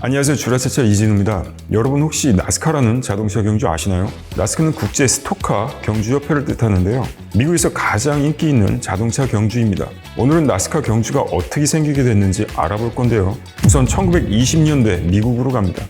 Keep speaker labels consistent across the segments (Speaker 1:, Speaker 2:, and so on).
Speaker 1: 안녕하세요. 주라차차 이진우입니다. 여러분 혹시 나스카라는 자동차 경주 아시나요? 나스카는 국제 스토카 경주협회를 뜻하는데요. 미국에서 가장 인기 있는 자동차 경주입니다. 오늘은 나스카 경주가 어떻게 생기게 됐는지 알아볼 건데요. 우선 1920년대 미국으로 갑니다.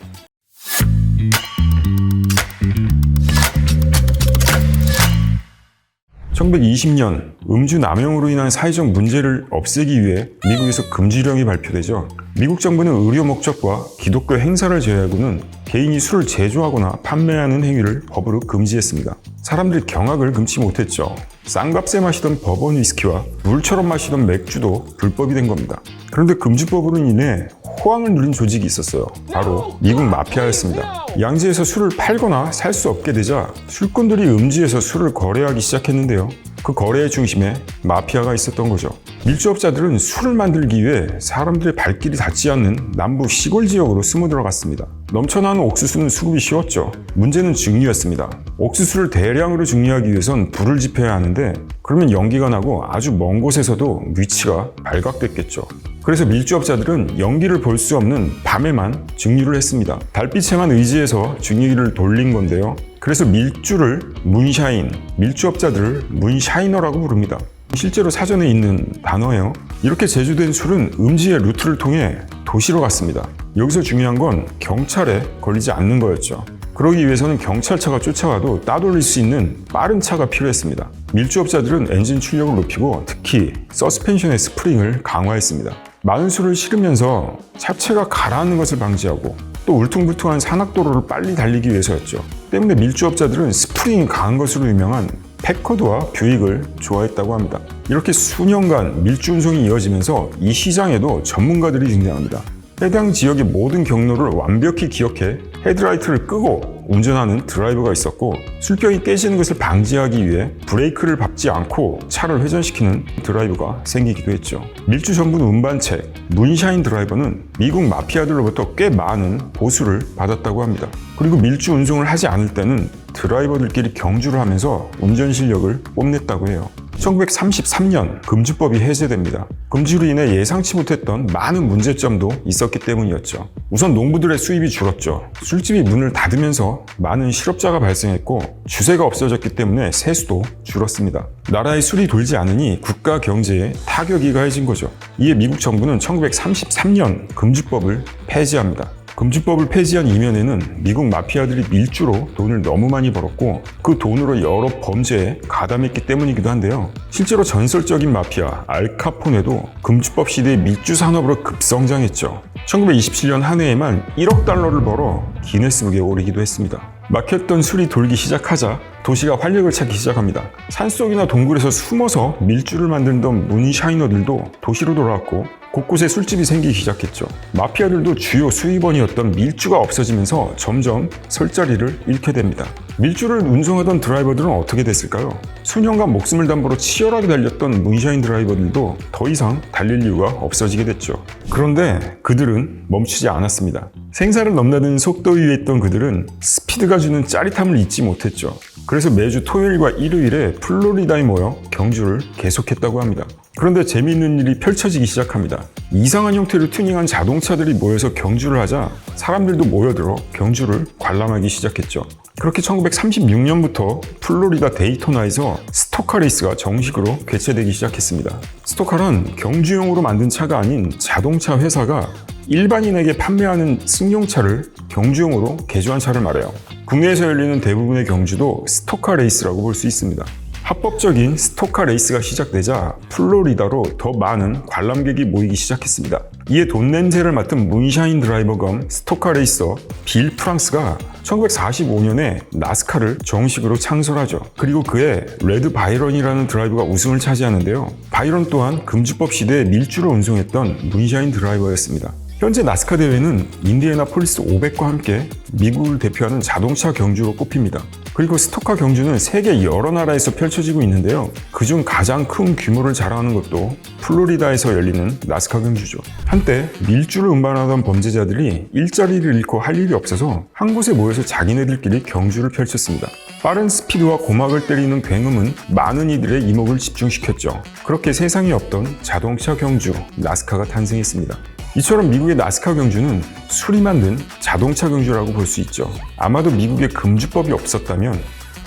Speaker 1: 1920년 음주 남용으로 인한 사회적 문제를 없애기 위해 미국에서 금지령이 발표되죠. 미국 정부는 의료 목적과 기독교 행사를 제외하고는 개인이 술을 제조하거나 판매하는 행위를 법으로 금지했습니다. 사람들이 경악을 금치 못했죠. 싼값에 마시던 버번 위스키와 물처럼 마시던 맥주도 불법이 된 겁니다. 그런데 금주법으로 인해 호황을 누린 조직이 있었어요. 바로 미국 마피아였습니다. 양지에서 술을 팔거나 살 수 없게 되자 술꾼들이 음지에서 술을 거래하기 시작했는데요. 그 거래의 중심에 마피아가 있었던 거죠. 밀주업자들은 술을 만들기 위해 사람들의 발길이 닿지 않는 남부 시골 지역으로 숨어 들어갔습니다. 넘쳐나는 옥수수는 수급이 쉬웠죠. 문제는 증류였습니다. 옥수수를 대량으로 증류하기 위해선 불을 지펴야 하는데 그러면 연기가 나고 아주 먼 곳에서도 위치가 발각됐겠죠. 그래서 밀주업자들은 연기를 볼 수 없는 밤에만 증류를 했습니다. 달빛에만 의지해서 증류기를 돌린 건데요. 그래서 밀주를 문샤인, 밀주업자들을 문샤이너라고 부릅니다. 실제로 사전에 있는 단어예요. 이렇게 제조된 술은 음지의 루트를 통해 도시로 갔습니다. 여기서 중요한 건 경찰에 걸리지 않는 거였죠. 그러기 위해서는 경찰차가 쫓아가도 따돌릴 수 있는 빠른 차가 필요했습니다. 밀주업자들은 엔진 출력을 높이고 특히 서스펜션의 스프링을 강화했습니다. 많은 술을 실으면서 차체가 가라앉는 것을 방지하고 또 울퉁불퉁한 산악도로를 빨리 달리기 위해서였죠. 때문에 밀주업자들은 스프링이 강한 것으로 유명한 패커드와 뷰익을 좋아했다고 합니다. 이렇게 수년간 밀주 운송이 이어지면서 이 시장에도 전문가들이 등장합니다. 해당 지역의 모든 경로를 완벽히 기억해 헤드라이트를 끄고 운전하는 드라이버가 있었고 술병이 깨지는 것을 방지하기 위해 브레이크를 밟지 않고 차를 회전시키는 드라이버가 생기기도 했죠. 밀주 전문 운반체 문샤인 드라이버는 미국 마피아들로부터 꽤 많은 보수를 받았다고 합니다. 그리고 밀주 운송을 하지 않을 때는 드라이버들끼리 경주를 하면서 운전 실력을 뽐냈다고 해요. 1933년 금주법이 해제됩니다. 금주로 인해 예상치 못했던 많은 문제점도 있었기 때문이었죠. 우선 농부들의 수입이 줄었죠. 술집이 문을 닫으면서 많은 실업자가 발생했고 주세가 없어졌기 때문에 세수도 줄었습니다. 나라에 술이 돌지 않으니 국가 경제에 타격이 가해진 거죠. 이에 미국 정부는 1933년 금주법을 폐지합니다. 금주법을 폐지한 이면에는 미국 마피아들이 밀주로 돈을 너무 많이 벌었고 그 돈으로 여러 범죄에 가담했기 때문이기도 한데요. 실제로 전설적인 마피아 알카포네도 금주법 시대의 밀주 산업으로 급성장했죠. 1927년 한 해에만 1억 달러를 벌어 기네스북에 오르기도 했습니다. 막혔던 술이 돌기 시작하자 도시가 활력을 찾기 시작합니다. 산속이나 동굴에서 숨어서 밀주를 만들던 문샤이너들도 도시로 돌아왔고 곳곳에 술집이 생기기 시작했죠. 마피아들도 주요 수입원이었던 밀주가 없어지면서 점점 설 자리를 잃게 됩니다. 밀주를 운송하던 드라이버들은 어떻게 됐을까요? 수년간 목숨을 담보로 치열하게 달렸던 문샤인 드라이버들도 더 이상 달릴 이유가 없어지게 됐죠. 그런데 그들은 멈추지 않았습니다. 생사를 넘나드는 속도 위에 있던 그들은 스피드가 주는 짜릿함을 잊지 못했죠. 그래서 매주 토요일과 일요일에 플로리다에 모여 경주를 계속했다고 합니다. 그런데 재미있는 일이 펼쳐지기 시작합니다. 이상한 형태를 튜닝한 자동차들이 모여서 경주를 하자 사람들도 모여들어 경주를 관람하기 시작했죠. 그렇게 1936년부터 플로리다 데이토나에서 스토카 레이스가 정식으로 개최되기 시작했습니다. 스토카란 경주용으로 만든 차가 아닌 자동차 회사가 일반인에게 판매하는 승용차를 경주용으로 개조한 차를 말해요. 국내에서 열리는 대부분의 경주도 스토카 레이스라고 볼 수 있습니다. 합법적인 스토카 레이스가 시작되자 플로리다로 더 많은 관람객이 모이기 시작했습니다. 이에 돈 냄새를 맡은 문샤인 드라이버 겸 스토카 레이서 빌 프랑스가 1945년에 나스카를 정식으로 창설하죠. 그리고 그해 레드 바이런이라는 드라이버가 우승을 차지하는데요. 바이런 또한 금주법 시대에 밀주로 운송했던 문샤인 드라이버였습니다. 현재 나스카 대회는 인디애나폴리스 500과 함께 미국을 대표하는 자동차 경주로 꼽힙니다. 그리고 스토카 경주는 세계 여러 나라에서 펼쳐지고 있는데요. 그중 가장 큰 규모를 자랑하는 것도 플로리다에서 열리는 나스카 경주죠. 한때 밀주를 운반하던 범죄자들이 일자리를 잃고 할 일이 없어서 한 곳에 모여서 자기네들끼리 경주를 펼쳤습니다. 빠른 스피드와 고막을 때리는 굉음은 많은 이들의 이목을 집중시켰죠. 그렇게 세상에 없던 자동차 경주 나스카가 탄생했습니다. 이처럼 미국의 나스카 경주는 술이 만든 자동차 경주라고 볼 수 있죠. 아마도 미국에 금주법이 없었다면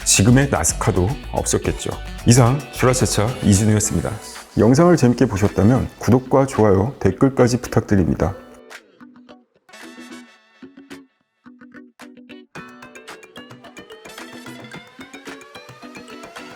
Speaker 1: 지금의 나스카도 없었겠죠. 이상 슈라차차 이진우였습니다. 영상을 재밌게 보셨다면 구독과 좋아요, 댓글까지 부탁드립니다.